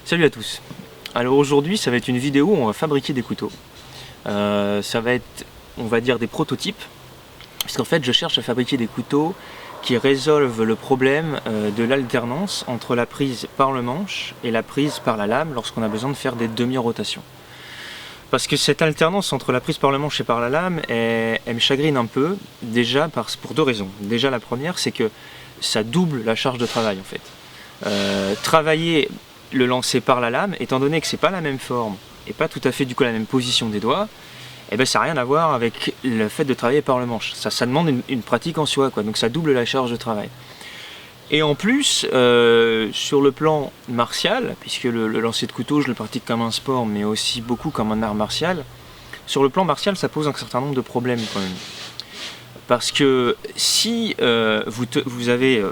Salut à tous. Alors aujourd'hui ça va être une vidéo où on va fabriquer des couteaux. Ça va être, on va dire, des prototypes. Parce qu'en fait je cherche à fabriquer des couteaux qui résolvent le problème de l'alternance entre la prise par le manche et la prise par la lame lorsqu'on a besoin de faire des demi-rotations. Parce que cette alternance entre la prise par le manche et par la lame, elle me chagrine un peu, déjà pour deux raisons. Déjà la première, c'est que ça double la charge de travail en fait. Travailler le lancer par la lame, étant donné que c'est pas la même forme et pas tout à fait du coup la même position des doigts, eh ben ça n'a rien à voir avec le fait de travailler par le manche. Ça demande une pratique en soi, quoi. Donc ça double la charge de travail. Et en plus, sur le plan martial, puisque le lancer de couteau, je le pratique comme un sport, mais aussi beaucoup comme un art martial, sur le plan martial, ça pose un certain nombre de problèmes quand même. Parce que si vous avez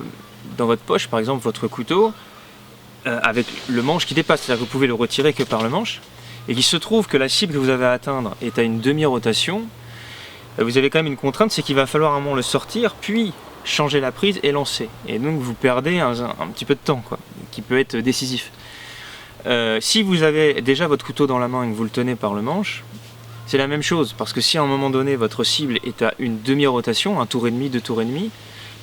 dans votre poche, par exemple, votre couteau, avec le manche qui dépasse, c'est-à-dire que vous pouvez le retirer que par le manche, et qu'il se trouve que la cible que vous avez à atteindre est à une demi-rotation, vous avez quand même une contrainte, c'est qu'il va falloir à un moment le sortir, puis changer la prise et lancer. Et donc vous perdez un petit peu de temps, quoi, qui peut être décisif. Si vous avez déjà votre couteau dans la main et que vous le tenez par le manche, c'est la même chose, parce que si à un moment donné votre cible est à une demi-rotation, un tour et demi, deux tours et demi,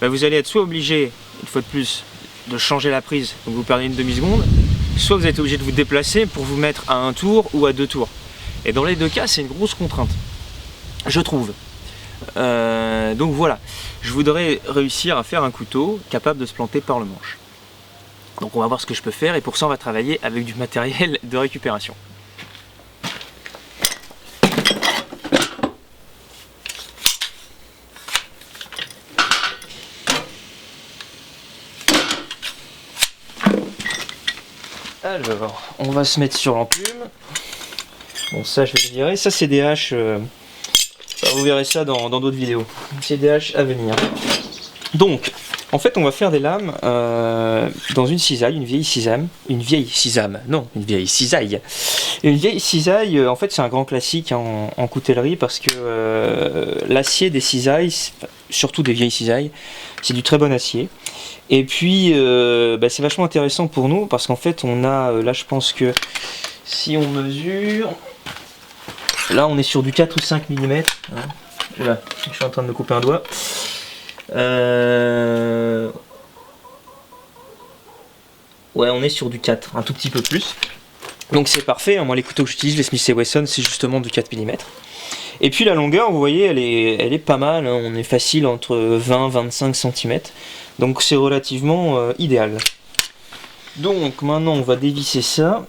vous allez être soit obligé, une fois de plus, de changer la prise, donc vous perdez une demi-seconde, soit vous êtes obligé de vous déplacer pour vous mettre à un tour ou à deux tours. Et dans les deux cas, c'est une grosse contrainte, je trouve. Donc voilà, je voudrais réussir à faire un couteau capable de se planter par le manche. Donc on va voir ce que je peux faire, et pour ça on va travailler avec du matériel de récupération. Alors, on va se mettre sur l'enclume. Bon, ça je vais le virer. Ça c'est des haches, vous verrez ça dans d'autres vidéos. C'est des haches à venir. Donc, en fait on va faire des lames dans une cisaille, une vieille cisaille. Une vieille cisaille. Une vieille cisaille, en fait c'est un grand classique en coutellerie, parce que l'acier des cisailles, surtout des vieilles cisailles, c'est du très bon acier. Et puis c'est vachement intéressant pour nous, parce qu'en fait on a, là je pense que si on mesure, là on est sur du 4 ou 5 mm. Hein. Là, je suis en train de me couper un doigt. Ouais, on est sur du 4, un tout petit peu plus. Donc c'est parfait, hein. Moi les couteaux que j'utilise, les Smith & Wesson, c'est justement du 4 mm. Et puis la longueur, vous voyez, elle est pas mal, hein. On est facile entre 20-25 cm. Donc c'est relativement idéal. Donc maintenant on va dévisser ça.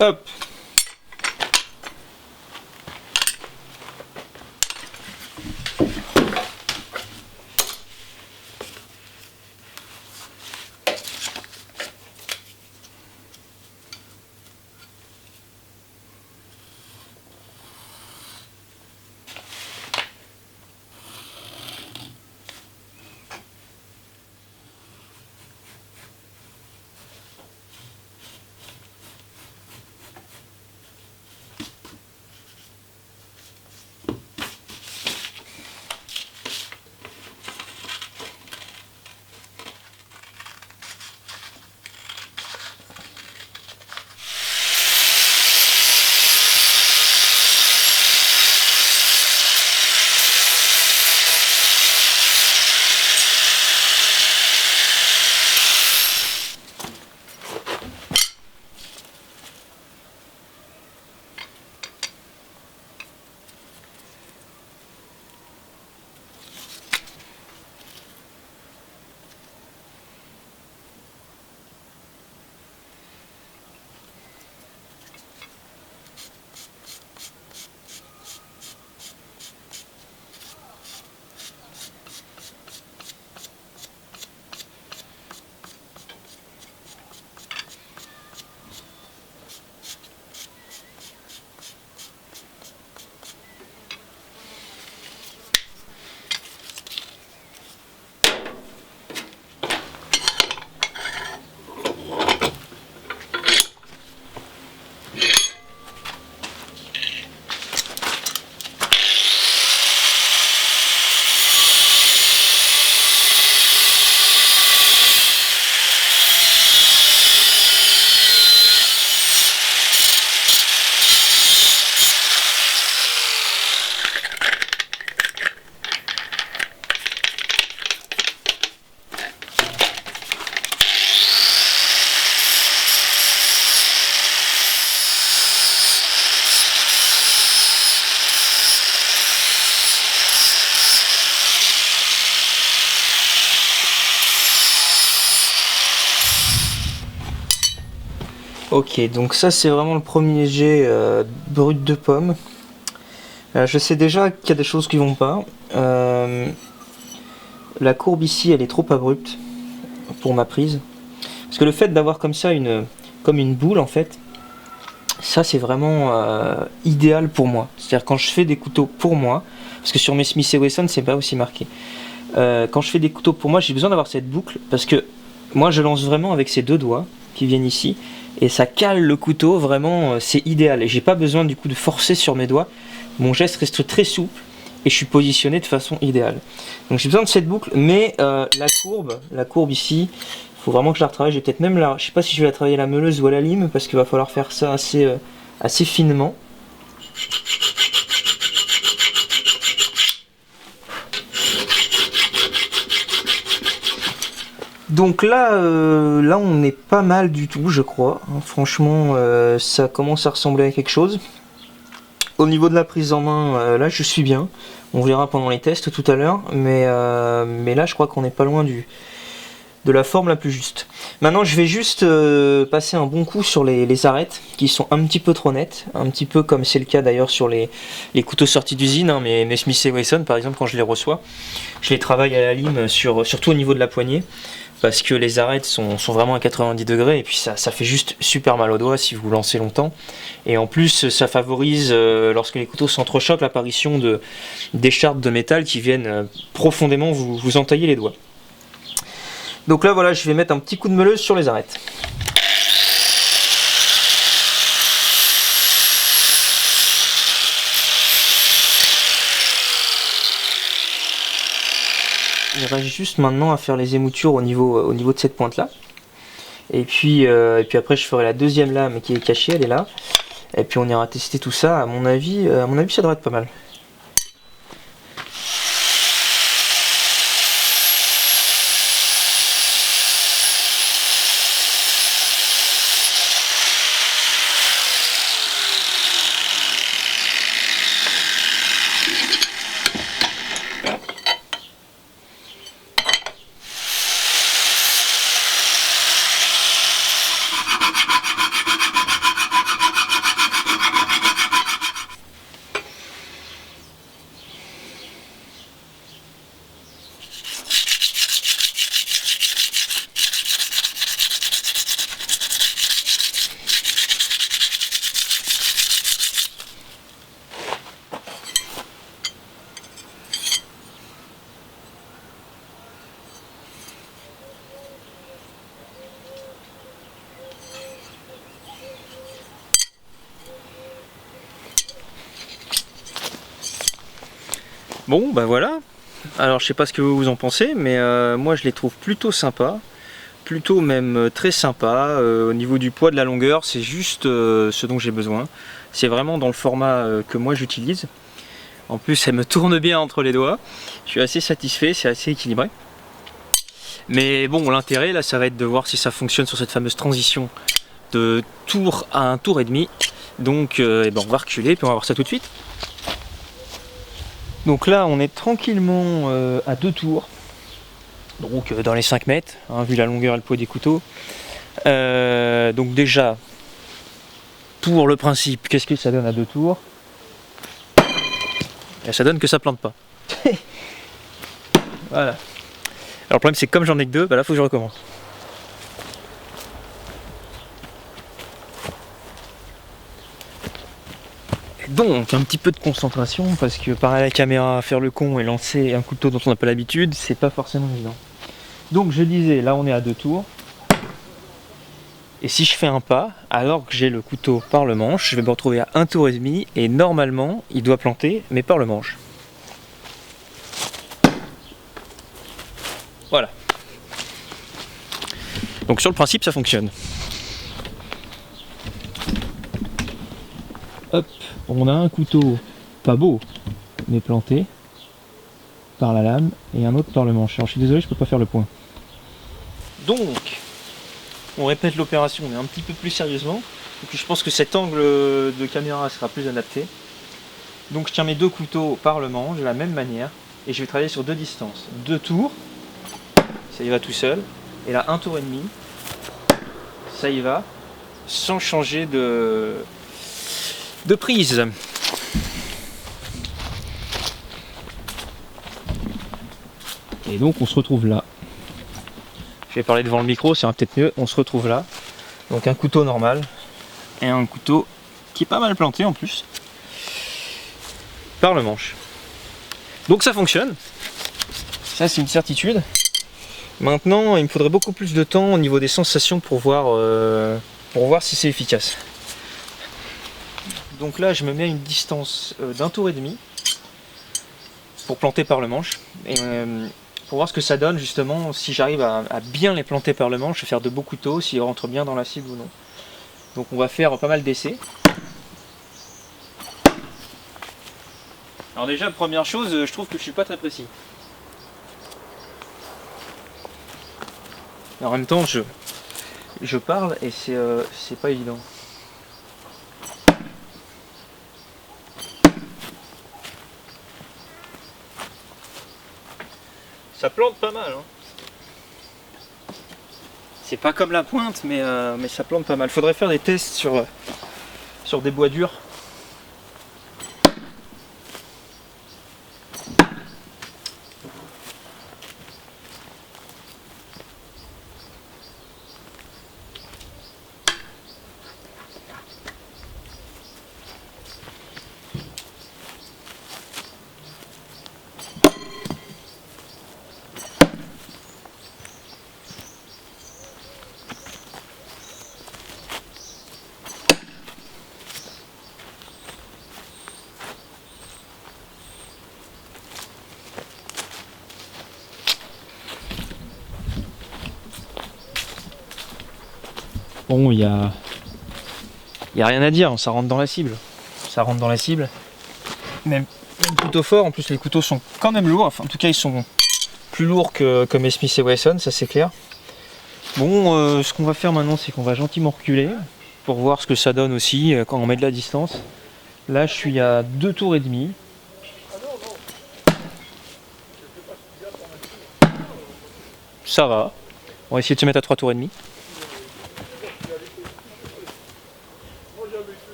Hop. Ok, donc ça c'est vraiment le premier jet brut de pomme. Je sais déjà qu'il y a des choses qui vont pas. La courbe ici elle est trop abrupte pour ma prise. Parce que le fait d'avoir comme ça comme une boule en fait, ça c'est vraiment idéal pour moi. C'est-à-dire quand je fais des couteaux pour moi, parce que sur mes Smith & Wesson c'est pas aussi marqué. Quand je fais des couteaux pour moi, j'ai besoin d'avoir cette boucle parce que moi je lance vraiment avec ces deux doigts qui viennent ici et ça cale le couteau vraiment, c'est idéal et j'ai pas besoin du coup de forcer sur mes doigts. Mon geste reste très souple et je suis positionné de façon idéale. Donc j'ai besoin de cette boucle, mais la courbe ici, il faut vraiment que je la retravaille. Je vais peut-être même là, je sais pas si je vais la travailler à la meuleuse ou à la lime parce qu'il va falloir faire ça assez finement. Donc là, là on est pas mal du tout, je crois. Franchement, ça commence à ressembler à quelque chose. Au niveau de la prise en main, là je suis bien. On verra pendant les tests tout à l'heure, mais là je crois qu'on n'est pas loin de la forme la plus juste. Maintenant je vais juste passer un bon coup sur les arêtes qui sont un petit peu trop nettes, un petit peu comme c'est le cas d'ailleurs sur les couteaux sortis d'usine, hein, mes Smith & Wesson par exemple quand je les reçois. Je les travaille à la lime surtout au niveau de la poignée. Parce que les arêtes sont vraiment à 90 degrés et puis ça fait juste super mal aux doigts si vous lancez longtemps. Et en plus ça favorise, lorsque les couteaux s'entrechoquent, l'apparition d'écharpes de métal qui viennent profondément vous entailler les doigts. Donc là voilà, je vais mettre un petit coup de meuleuse sur les arêtes. Il reste juste maintenant à faire les émoutures au niveau de cette pointe là. Et puis après je ferai la deuxième lame qui est cachée, elle est là. Et puis on ira tester tout ça, à mon avis ça devrait être pas mal. Bon bah voilà, alors je sais pas ce que vous en pensez, mais moi je les trouve plutôt sympas, plutôt même très sympas. Au niveau du poids, de la longueur, c'est juste ce dont j'ai besoin. C'est vraiment dans le format que moi j'utilise. En plus elle me tourne bien entre les doigts, je suis assez satisfait, c'est assez équilibré. Mais bon, l'intérêt là ça va être de voir si ça fonctionne sur cette fameuse transition de tour à un tour et demi. Donc on va reculer puis on va voir ça tout de suite. Donc là on est tranquillement à 2 tours, donc dans les 5 mètres, hein, vu la longueur et le poids des couteaux. Donc déjà, pour le principe, qu'est-ce que ça donne à 2 tours? Et ça donne que ça plante pas. Voilà. Alors le problème c'est que comme j'en ai que 2, bah là faut que je recommence. Donc un petit peu de concentration parce que parler à la caméra, faire le con et lancer un couteau dont on n'a pas l'habitude, c'est pas forcément évident. Donc je disais, là on est à 2 tours. Et si je fais un pas, alors que j'ai le couteau par le manche, je vais me retrouver à 1 tour et demi et normalement il doit planter mais par le manche. Voilà. Donc sur le principe ça fonctionne. Hop, on a un couteau pas beau, mais planté par la lame et un autre par le manche. Alors je suis désolé, je peux pas faire le point. Donc, on répète l'opération, mais un petit peu plus sérieusement. Et puis je pense que cet angle de caméra sera plus adapté. Donc je tiens mes 2 couteaux par le manche de la même manière et je vais travailler sur 2 distances. 2 tours, ça y va tout seul. Et là 1 tour et demi, ça y va sans changer de prise. Et donc on se retrouve là. Je vais parler devant le micro, c'est peut-être mieux. On se retrouve là. Donc un couteau normal et un couteau qui est pas mal planté en plus par le manche. Donc ça fonctionne. Ça c'est une certitude. Maintenant il me faudrait beaucoup plus de temps au niveau des sensations pour voir si c'est efficace. Donc là je me mets à une distance d'un tour et demi pour planter par le manche. Et, pour voir ce que ça donne justement, si j'arrive à bien les planter par le manche, je vais faire de beaux couteaux, s'ils rentrent bien dans la cible ou non. Donc on va faire pas mal d'essais. Alors déjà, première chose, je trouve que je suis pas très précis. En même temps, je parle et c'est pas évident. Ça plante pas mal, hein. C'est pas comme la pointe, mais ça plante pas mal. Faudrait faire des tests sur des bois durs. Bon, il y a rien à dire, ça rentre dans la cible. Ça rentre dans la cible. Même plutôt fort, en plus les couteaux sont quand même lourds, enfin en tout cas ils sont plus lourds que mes Smith & Wesson, ça c'est clair. Bon, ce qu'on va faire maintenant, c'est qu'on va gentiment reculer pour voir ce que ça donne aussi quand on met de la distance. Là je suis à 2 tours et demi. Ça va. On va essayer de se mettre à 3 tours et demi.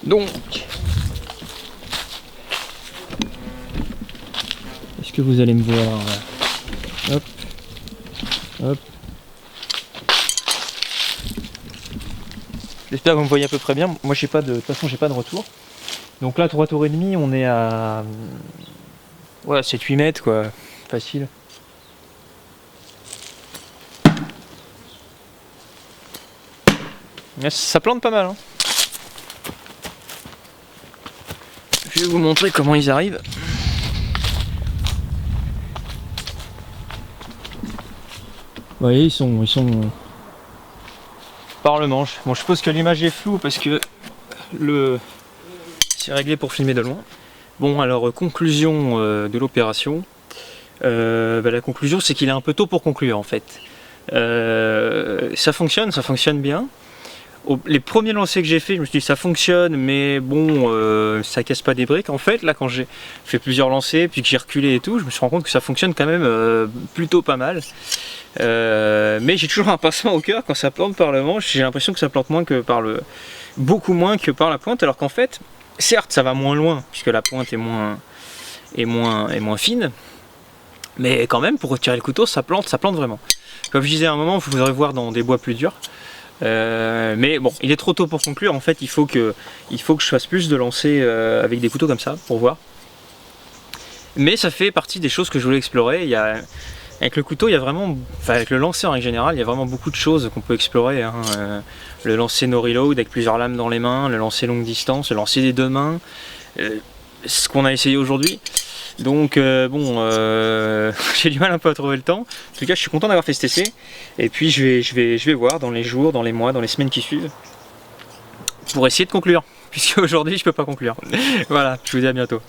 Donc, est-ce que vous allez me voir? Hop, hop. J'espère que vous me voyez à peu près bien. Moi, j'ai pas de toute façon, j'ai pas de retour. Donc là, 3 tours et demi, on est à 7-8 mètres, quoi, facile. Ça plante pas mal, hein. Je vais vous montrer comment ils arrivent. Vous voyez, ils sont par le manche. Bon, je suppose que l'image est floue parce que c'est réglé pour filmer de loin. Bon, alors conclusion de l'opération. La conclusion, c'est qu'il est un peu tôt pour conclure en fait. Ça fonctionne bien. Les premiers lancers que j'ai fait, je me suis dit ça fonctionne, mais bon, ça casse pas des briques. En fait, là, quand j'ai fait plusieurs lancers, puis que j'ai reculé et tout, je me suis rendu compte que ça fonctionne quand même plutôt pas mal. Mais j'ai toujours un pincement au cœur quand ça plante par le manche. J'ai l'impression que ça plante beaucoup moins que par la pointe, alors qu'en fait, certes, ça va moins loin puisque la pointe est moins fine, mais quand même, pour retirer le couteau, ça plante vraiment. Comme je disais à un moment, vous voudrez voir dans des bois plus durs. Mais bon, il est trop tôt pour conclure. En fait, il faut que je fasse plus de lancers avec des couteaux comme ça pour voir. Mais ça fait partie des choses que je voulais explorer. Avec le couteau, il y a vraiment, avec le lancer en général, il y a vraiment beaucoup de choses qu'on peut explorer, hein. Le lancer no reload avec plusieurs lames dans les mains, le lancer longue distance, le lancer des 2 mains, ce qu'on a essayé aujourd'hui. Donc j'ai du mal un peu à trouver le temps. En tout cas, je suis content d'avoir fait cet essai. Et puis je vais voir dans les jours, dans les mois, dans les semaines qui suivent, pour essayer de conclure. Puisque aujourd'hui je peux pas conclure. Voilà, je vous dis à bientôt.